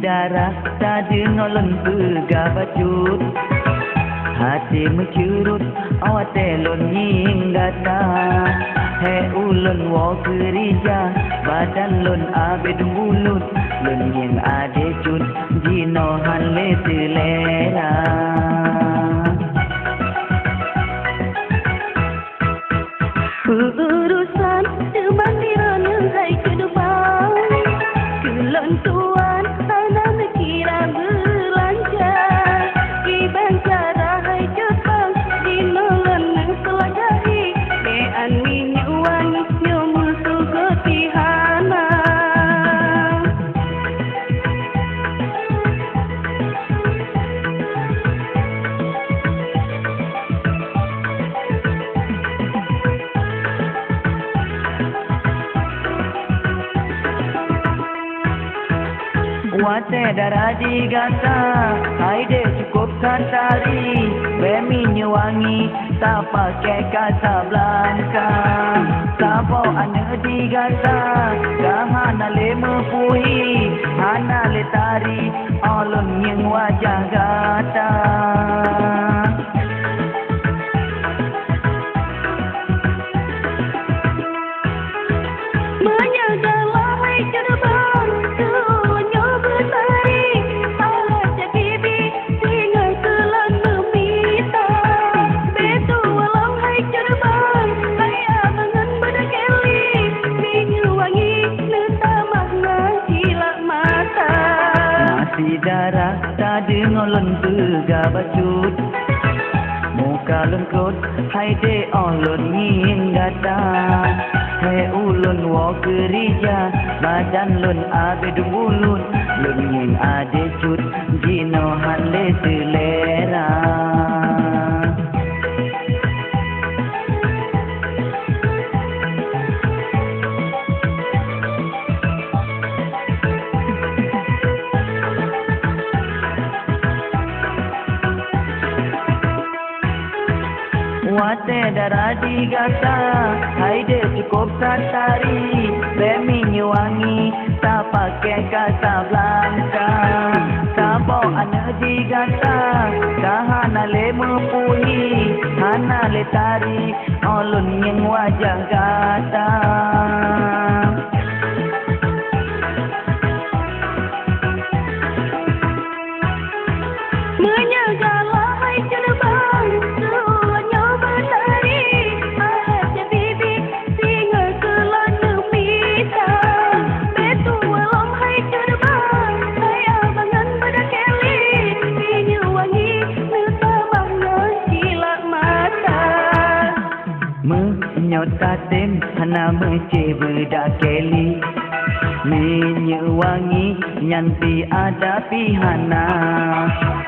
darah tak ngolon pegabacut hati mencurut awak telon hinggata he ulun wa kerja badan lon abid mulut lon yang ade cut jino hale selera urusan kemandiran yang hai ke depan kelentuan tanah kira belanja iban cara hai jepang di nolong selajahi bean minyak wangi nyomul sugotihana Wate darah digata, haide cukup katari, beminyak wangi, tak pakai Casablanca. Sabo ane digata, gahana le mepui, hana le tari, olon yang wajah gata. Darah tak ngolon pegabacut muka lengkot haide olon hinggata he ulun wa kerja badan lon abid mulut lon yang ade cut jino hale selera Wate darah digata, haide cukup satari, beminyak wangi, tak pakai Casablanca. Sabo ane digata, kahana le mepui, hana le tari, olon yang wajah gata. Menyagalah hai cerbang, nyotatem hana mece bedak keli minyak wangi nyanti ada pihana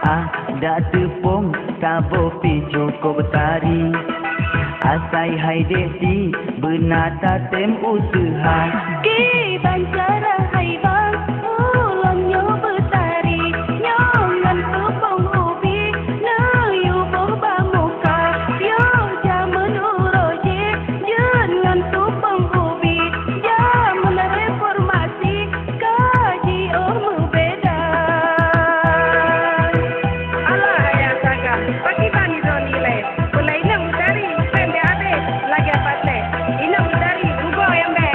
ada tepung kabo pi cukup tari asai hai desi benata tem usaha ki bancara hai bang ulon yo betari nyongan tepung ubi na yo boba muka yo jaman uroje jangan tepung ubi jaman reformasi kaji beda Allah ya saga pagi bani doni le mulai nak utari pembe abe lagi apa le ina utari rugo yang be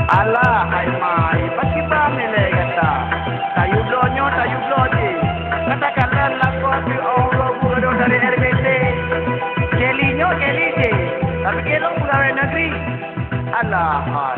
Allah hai mai pagi bani le kata tayu blonyo tayu bloje katakan lako di Allah bukan dari RBT kelinyo kelije tapi kelong pegawai negeri Allah hai